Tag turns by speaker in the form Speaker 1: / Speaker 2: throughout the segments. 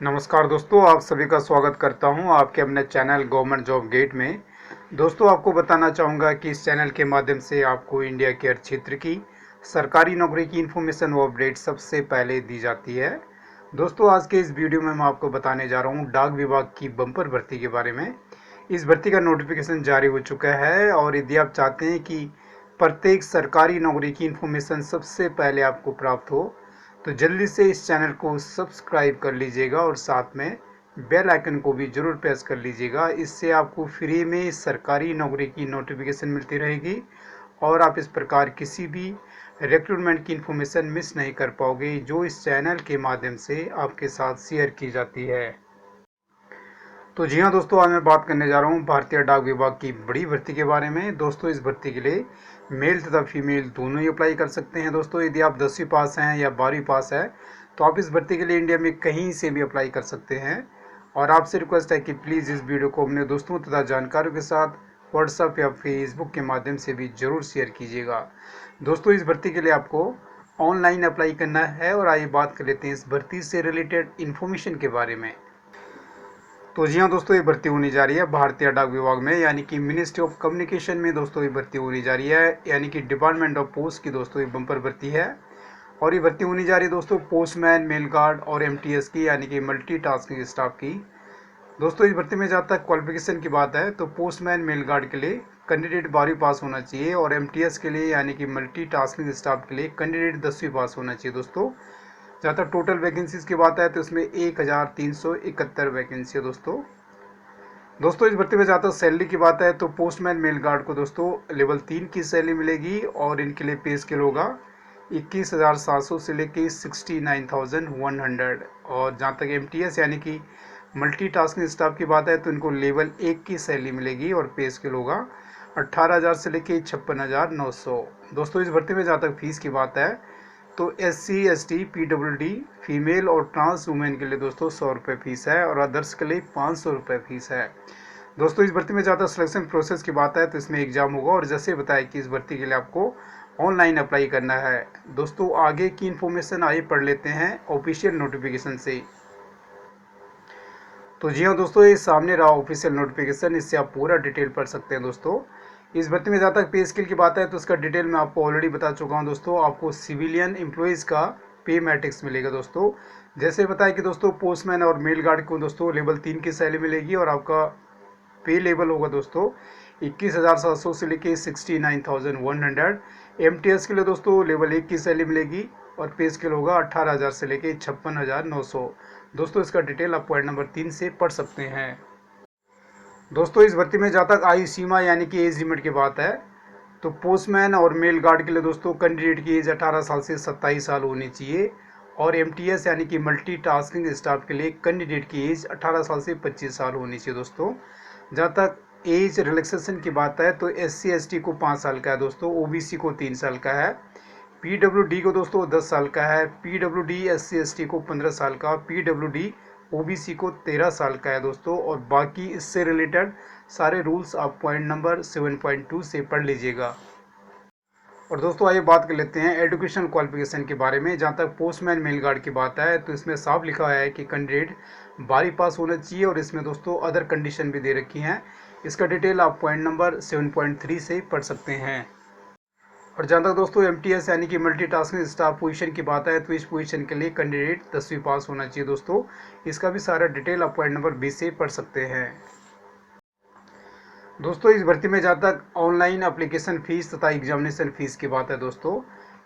Speaker 1: नमस्कार दोस्तों, आप सभी का स्वागत करता हूं आपके अपने चैनल गवर्नमेंट जॉब गेट में। दोस्तों, आपको बताना चाहूँगा कि इस चैनल के माध्यम से आपको इंडिया के हर क्षेत्र की सरकारी नौकरी की इन्फॉर्मेशन व अपडेट सबसे पहले दी जाती है। दोस्तों, आज के इस वीडियो में मैं आपको बताने जा रहा हूँ डाक विभाग की बम्पर भर्ती के बारे में। इस भर्ती का नोटिफिकेशन जारी हो चुका है और यदि आप चाहते हैं कि प्रत्येक सरकारी नौकरी की इन्फॉर्मेशन सबसे पहले आपको प्राप्त हो, तो जल्दी से इस चैनल को सब्सक्राइब कर लीजिएगा और साथ में बेल आइकन को भी ज़रूर प्रेस कर लीजिएगा। इससे आपको फ्री में सरकारी नौकरी की नोटिफिकेशन मिलती रहेगी और आप इस प्रकार किसी भी रिक्रूटमेंट की इन्फॉर्मेशन मिस नहीं कर पाओगे, जो इस चैनल के माध्यम से आपके साथ शेयर की जाती है। तो जी हाँ दोस्तों, आज मैं बात करने जा रहा हूँ भारतीय डाक विभाग की बड़ी भर्ती के बारे में। दोस्तों, इस भर्ती के लिए मेल तथा फीमेल दोनों ही अप्लाई कर सकते हैं। दोस्तों, यदि आप 10वीं पास हैं या 12वीं पास है तो आप इस भर्ती के लिए इंडिया में कहीं से भी अप्लाई कर सकते हैं। और आपसे रिक्वेस्ट है कि प्लीज़ इस वीडियो को अपने दोस्तों तथा जानकारों के साथ व्हाट्सएप या फेसबुक के माध्यम से भी ज़रूर शेयर कीजिएगा। दोस्तों, इस भर्ती के लिए आपको ऑनलाइन अप्लाई करना है। और आइए बात कर लेते हैं इस भर्ती से रिलेटेड इन्फॉर्मेशन के बारे में। तो जी हाँ दोस्तों, ये भर्ती होने जा रही है भारतीय डाक विभाग में, यानी कि मिनिस्ट्री ऑफ कम्युनिकेशन में दोस्तों ये भर्ती होने जा रही है, यानी कि डिपार्टमेंट ऑफ पोस्ट की दोस्तों ये बम्पर भर्ती है। और ये भर्ती होनी जा रही है दोस्तों पोस्टमैन, मेल गार्ड और एमटीएस की, यानी कि मल्टी टास्किंग स्टाफ की। दोस्तों, इस भर्ती में जहाँ तक क्वालिफिकेशन की बात है तो पोस्टमैन मेल गार्ड के लिए कैंडिडेट 12वीं पास होना चाहिए और एमटीएस के लिए यानी कि मल्टी टास्किंग स्टाफ के लिए कैंडिडेट 10वीं पास होना चाहिए। दोस्तों, जहाँ तक टोटल वैकेंसीज की बात है तो इसमें 1371 वैकेंसी है। दोस्तों, इस भर्ती में जहाँ तक सैलरी की बात है तो पोस्टमैन मेल गार्ड को दोस्तों लेवल 3 की सैलरी मिलेगी और इनके लिए पे स्केल होगा 21,700 से लेके 69,100। और जहाँ तक एमटीएस यानी कि मल्टी टास्किंग स्टाफ की बात है तो इनको लेवल 1 की सैलरी मिलेगी और पे स्केल होगा 18,000 से लेके 56,900। दोस्तों, इस भर्ती में जहाँ तक फीस की बात है तो SC ST PWD फीमेल और ट्रांस वुमेन के लिए दोस्तों 100 रुपये फीस है और अदर्स के लिए 500 रुपये फीस है। दोस्तों, इस भर्ती में ज़्यादा सिलेक्शन प्रोसेस की बात है तो इसमें एग्जाम होगा और जैसे बताया कि इस भर्ती के लिए आपको ऑनलाइन अप्लाई करना है। दोस्तों, आगे की इन्फॉर्मेशन आइए पढ़ लेते हैं ऑफिशियल नोटिफिकेशन से। तो जी हाँ दोस्तों, ये सामने रहा ऑफिशियल नोटिफिकेशन, इससे आप पूरा डिटेल पढ़ सकते हैं। दोस्तों, इस भर्ती में जहाँ तक पे स्केल की बात है तो इसका डिटेल मैं आपको ऑलरेडी बता चुका हूँ। दोस्तों, आपको सिविलियन एम्प्लॉयज़ का पे मैट्रिक्स मिलेगा। दोस्तों, जैसे बताया कि दोस्तों पोस्टमैन और मेल गार्ड को दोस्तों लेवल 3 की सैलरी मिलेगी और आपका पे लेवल होगा दोस्तों 21,700 से लेके 69,100। एमटीएस के लिए दोस्तों लेवल 1 की सैलरी मिलेगी और पे स्केल होगा 18,000 से लेके 56,900। दोस्तों, इसका डिटेल आप पॉइंट नंबर 3 से पढ़ सकते हैं। दोस्तों, इस भर्ती में जहाँ तक आयु सीमा यानी कि एज लिमिट की बात है तो पोस्टमैन और मेल गार्ड के लिए दोस्तों कैंडिडेट की एज 18 साल से 27 साल होनी चाहिए और एमटीएस यानी कि मल्टी टास्किंग स्टाफ के लिए कैंडिडेट की एज 18 साल से 25 साल होनी चाहिए। दोस्तों, जहाँ तक एज रिलैक्सेशन की बात है तो SC ST को 5 साल का है दोस्तों, ओबीसी को 3 साल का है, पीडब्ल्यूडी को दोस्तों 10 साल का है, पीडब्ल्यूडी SC ST को 15 साल का, पीडब्ल्यूडी ओबीसी को 13 साल का है दोस्तों। और बाकी इससे रिलेटेड सारे रूल्स आप पॉइंट नंबर 7.2 से पढ़ लीजिएगा। और दोस्तों, आइए बात कर लेते हैं एजुकेशन क्वालिफिकेशन के बारे में। जहाँ तक पोस्टमैन मेल गार्ड की बात है तो इसमें साफ लिखा है कि कैंडिडेट 12वीं पास होना चाहिए और इसमें दोस्तों अदर कंडीशन भी दे रखी हैं। इसका डिटेल आप पॉइंट नंबर 7.3 से पढ़ सकते हैं। और जहाँ तक दोस्तों एमटीएस यानी कि मल्टी टास्किंग स्टाफ पोजीशन की बात है तो इस पोजीशन के लिए कैंडिडेट 10वीं पास होना चाहिए। दोस्तों, इसका भी सारा डिटेल आप पॉइंट नंबर 20 से पढ़ सकते हैं। दोस्तों, इस भर्ती में जहाँ तक ऑनलाइन एप्लीकेशन फ़ीस तथा एग्जामिनेशन फ़ीस की बात है दोस्तों,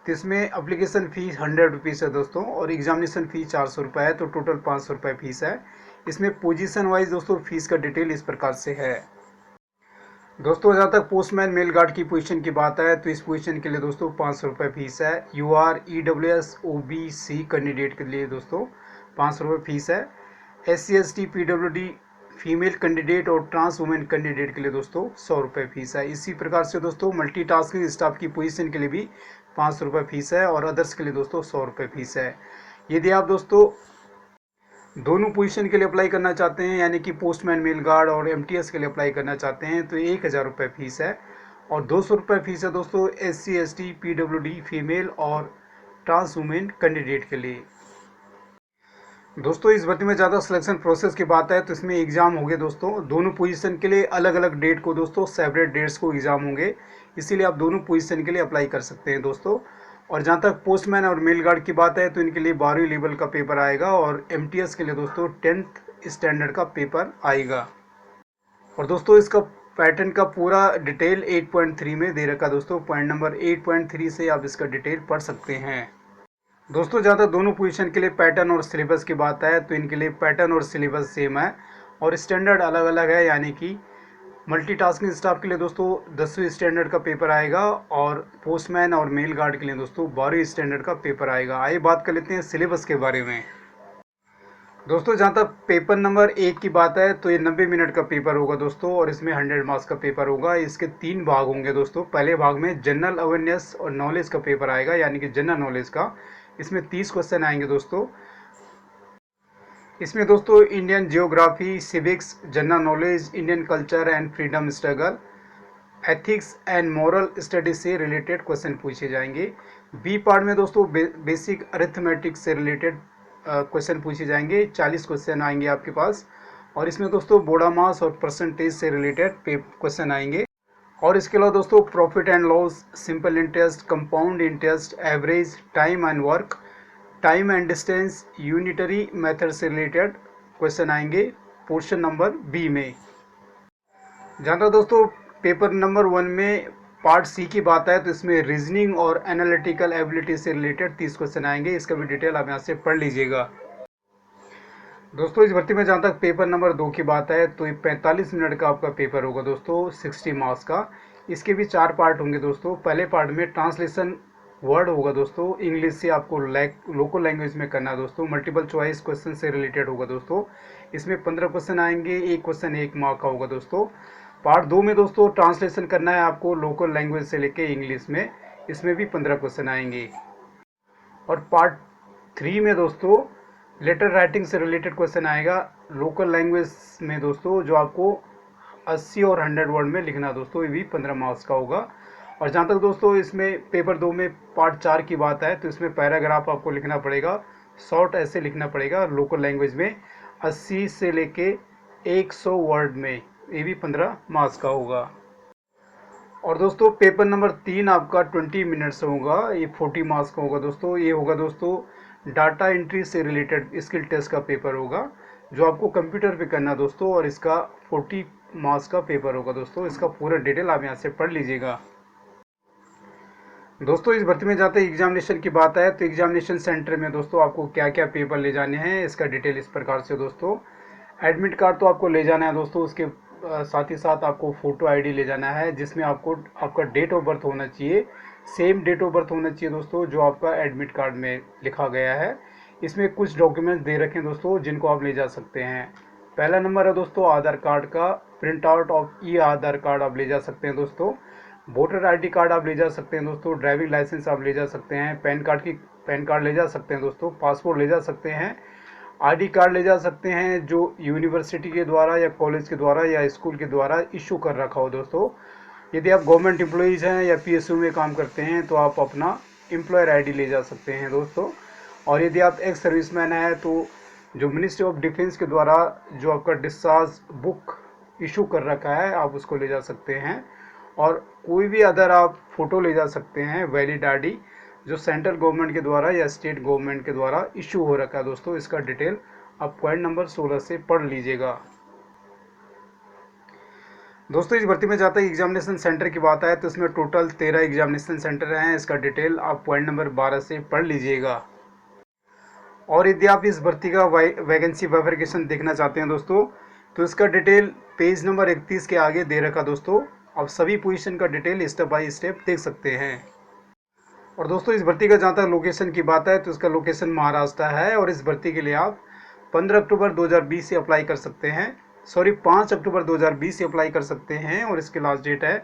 Speaker 1: तो इसमें एप्लीकेशन फ़ीस 100 रुपीज़ है दोस्तों और एग्जामिनेशन फ़ीस 400 रुपये है, तो टोटल 500 रुपये फीस है। इसमें पोजीशन वाइज दोस्तों फीस का डिटेल इस प्रकार से है। दोस्तों, जहाँ तक पोस्टमैन मेल गार्ड की पोजीशन की बात है तो इस पोजीशन के लिए दोस्तों 500 रुपये फीस है। UR EWS OBC कैंडिडेट के लिए दोस्तों 500 रुपये फीस है। SC ST PWD female candidate और ट्रांस वुमेन कैंडिडेट के लिए दोस्तों 100 रुपये फीस है। इसी प्रकार से दोस्तों मल्टीटास्किंग स्टाफ की पोजीशन के लिए भी 500 रुपये फीस है और अदर्स के लिए दोस्तों 100 रुपये फीस है। यदि आप दोस्तों दोनों पोजीशन के लिए अप्लाई करना चाहते हैं यानी कि पोस्टमैन मेल गार्ड और एमटीएस के लिए अप्लाई करना चाहते हैं तो 1,000 रुपये फीस है और 200 रुपये फीस है दोस्तों SC ST PWD फीमेल और ट्रांस वुमेन कैंडिडेट के लिए। दोस्तों इस भर्ती में ज़्यादा सिलेक्शन प्रोसेस की बात है तो इसमें एग्ज़ाम होंगे दोस्तों, दोनों पोजीशन के लिए अलग अलग डेट को दोस्तों, सेपरेट डेट्स को एग्ज़ाम होंगे। इसीलिए आप दोनों पोजीशन के लिए अप्लाई कर सकते हैं दोस्तों। और जहाँ तक पोस्टमैन और मेल गार्ड की बात है तो इनके लिए 12वीं लेवल का पेपर आएगा, और एमटीएस के लिए दोस्तों 10th स्टैंडर्ड का पेपर आएगा। और दोस्तों इसका पैटर्न का पूरा डिटेल 8.3 में दे रखा दोस्तों। पॉइंट नंबर 8.3 से आप इसका डिटेल पढ़ सकते हैं दोस्तों। जहाँ तक दोनों पोजीशन के लिए पैटर्न और सिलेबस की बात है तो इनके लिए पैटर्न और सिलेबस सेम है और स्टैंडर्ड अलग अलग है, यानी कि मल्टीटास्किंग स्टाफ के लिए दोस्तों 10वीं स्टैंडर्ड का पेपर आएगा, और पोस्टमैन और मेल गार्ड के लिए दोस्तों 12वीं स्टैंडर्ड का पेपर आएगा। आइए बात कर लेते हैं सिलेबस के बारे में दोस्तों। जहाँ तक पेपर नंबर 1 की बात है तो ये 90 मिनट का पेपर होगा दोस्तों, और इसमें 100 मार्क्स का पेपर होगा। इसके 3 भाग होंगे दोस्तों। पहले भाग में जनरल अवेयरनेस और नॉलेज का पेपर आएगा, यानी कि जनरल नॉलेज का। इसमें 30 क्वेश्चन आएंगे दोस्तों। इसमें दोस्तों Indian geography, civics, general knowledge, Indian culture and freedom struggle, ethics and moral studies से रिलेटेड क्वेश्चन पूछे जाएंगे। बी पार्ट में दोस्तों बेसिक अरिथमेटिक से रिलेटेड क्वेश्चन पूछे जाएंगे। 40 क्वेश्चन आएंगे आपके पास, और इसमें दोस्तों बोडा मास और परसेंटेज से रिलेटेड क्वेश्चन आएंगे। और इसके अलावा दोस्तों profit and loss, simple interest, compound interest, average, time and work, time and distance, unitary method से रिलेटेड क्वेश्चन आएंगे पोर्शन नंबर बी में। जहाँ तक दोस्तों पेपर नंबर 1 में पार्ट सी की बात है तो इसमें रीजनिंग और एनालिटिकल एबिलिटी से रिलेटेड 30 क्वेश्चन आएंगे। इसका भी डिटेल आप यहाँ से पढ़ लीजिएगा दोस्तों। इस भर्ती में जहाँ तक पेपर नंबर 2 की बात है तो ये 45 मिनट का आपका पेपर होगा दोस्तों, 60 मार्क्स का। इसके भी 4 पार्ट होंगे दोस्तों। पहले पार्ट में ट्रांसलेशन वर्ड होगा दोस्तों, इंग्लिश से आपको लोकल लैंग्वेज में करना है दोस्तों। मल्टीपल चॉइस क्वेश्चन से रिलेटेड होगा दोस्तों। इसमें 15 क्वेश्चन आएंगे, एक क्वेश्चन 1 मार्क का होगा दोस्तों। पार्ट 2 में दोस्तों ट्रांसलेशन करना है आपको लोकल लैंग्वेज से लेके इंग्लिश में, इसमें भी 15 क्वेश्चन आएंगे। और पार्ट 3 में दोस्तों लेटर राइटिंग से रिलेटेड क्वेश्चन आएगा लोकल लैंग्वेज में दोस्तों, जो आपको 80 और 100 वर्ड में लिखना दोस्तों। ये भी 15 मार्क्स का होगा। और जहाँ तक दोस्तों इसमें पेपर 2 में पार्ट 4 की बात है तो इसमें पैराग्राफ आपको लिखना पड़ेगा, शॉर्ट ऐसे लिखना पड़ेगा लोकल लैंग्वेज में, 80 से लेके 100 वर्ड में। ये भी 15 मार्क्स का होगा। और दोस्तों पेपर नंबर 3 आपका 20 मिनट्स होगा, ये 40 मार्क्स का होगा दोस्तों। ये होगा दोस्तों डाटा एंट्री से रिलेटेड स्किल टेस्ट का पेपर होगा, जो आपको कंप्यूटर पे करना दोस्तों, और इसका 40 मार्क्स का पेपर होगा दोस्तों। इसका पूरा डिटेल आप यहाँ से पढ़ लीजिएगा दोस्तों। इस भर्ती में जाते एग्जामिनेशन की बात है तो एग्जामिनेशन सेंटर में दोस्तों आपको क्या क्या पेपर ले जाने हैं, इसका डिटेल इस प्रकार से दोस्तों। एडमिट कार्ड तो आपको ले जाना है दोस्तों, उसके साथ ही साथ आपको फ़ोटो आईडी ले जाना है, जिसमें आपको आपका डेट ऑफ बर्थ होना चाहिए, सेम डेट ऑफ बर्थ होना चाहिए दोस्तों जो आपका एडमिट कार्ड में लिखा गया है। इसमें कुछ डॉक्यूमेंट्स दे रखे हैं दोस्तों जिनको आप ले जा सकते हैं। पहला नंबर है दोस्तों आधार कार्ड का print out of E Aadhaar card आप ले जा सकते हैं दोस्तों। वोटर आईडी कार्ड आप ले जा सकते हैं दोस्तों। ड्राइविंग लाइसेंस आप ले जा सकते हैं। पैन कार्ड ले जा सकते हैं दोस्तों। पासपोर्ट ले जा सकते हैं। आईडी कार्ड ले जा सकते हैं जो यूनिवर्सिटी के द्वारा या कॉलेज के द्वारा या स्कूल के द्वारा इशू कर रखा हो दोस्तों। यदि आप गवर्नमेंट एम्प्लॉइज़ हैं या पीएसयू में काम करते हैं तो आप अपना एम्प्लॉयर आईडी ले जा सकते हैं दोस्तों। और यदि आप एक्स सर्विसमैन हैं तो जो मिनिस्ट्री ऑफ डिफेंस के द्वारा जो आपका डिस्चार्ज बुक इशू कर रखा है आप उसको ले जा सकते हैं। और कोई भी अदर आप फ़ोटो ले जा सकते हैं वैलिड आईडी जो सेंट्रल गवर्नमेंट के द्वारा या स्टेट गवर्नमेंट के द्वारा इशू हो रखा है दोस्तों। इसका डिटेल आप पॉइंट नंबर 16 से पढ़ लीजिएगा दोस्तों। इस भर्ती में जाता है एग्जामिनेशन सेंटर की बात है तो इसमें टोटल 13 एग्जामिनेशन सेंटर हैं। इसका डिटेल आप पॉइंट नंबर 12 से पढ़ लीजिएगा। और यदि आप इस भर्ती का वैकेंसी बाइफरकेशन देखना चाहते हैं दोस्तों तो इसका डिटेल पेज नंबर 31 के आगे दे रखा दोस्तों। आप सभी पोजीशन का डिटेल स्टेप बाय स्टेप देख सकते हैं। और दोस्तों इस भर्ती का जहाँ तक लोकेशन की बात है तो इसका लोकेशन महाराष्ट्र है, और इस भर्ती के लिए आप 15 अक्टूबर 2020 से अप्लाई कर सकते हैं। 5 अक्टूबर 2020 से अप्लाई कर सकते हैं, और इसकी लास्ट डेट है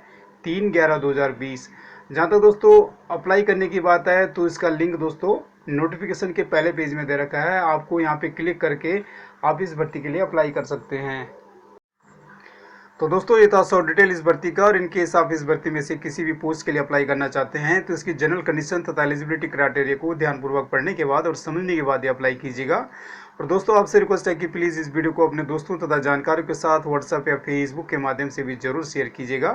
Speaker 1: 3/11/2020। जहाँ तक दोस्तों अप्लाई करने की बात है तो इसका लिंक दोस्तों नोटिफिकेशन के पहले पेज में दे रखा है। आपको यहाँ पे क्लिक करके आप इस भर्ती के लिए अप्लाई कर सकते हैं। तो दोस्तों ये था सब डिटेल इस भर्ती का। और इनकेस आप इस भर्ती में से किसी भी पोस्ट के लिए अप्लाई करना चाहते हैं तो इसकी जनरल कंडीशन तथा एलिजिबिलिटी क्राइटेरिया को ध्यानपूर्वक पढ़ने के बाद और समझने के बाद ही अप्लाई कीजिएगा। और दोस्तों आपसे रिक्वेस्ट है कि प्लीज़ इस वीडियो को अपने दोस्तों तथा जानकारों के साथ व्हाट्सएप या फेसबुक के माध्यम से भी ज़रूर शेयर कीजिएगा।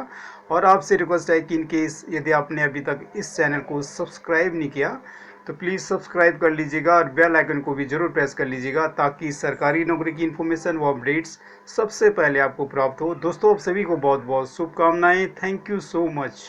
Speaker 1: और आपसे रिक्वेस्ट है कि इनकेस यदि आपने अभी तक इस चैनल को सब्सक्राइब नहीं किया तो प्लीज़ सब्सक्राइब कर लीजिएगा और बेल आइकन को भी ज़रूर प्रेस कर लीजिएगा, ताकि सरकारी नौकरी की इन्फॉर्मेशन व अपडेट्स सबसे पहले आपको प्राप्त हो। दोस्तों आप सभी को बहुत बहुत शुभकामनाएं। Thank you so much.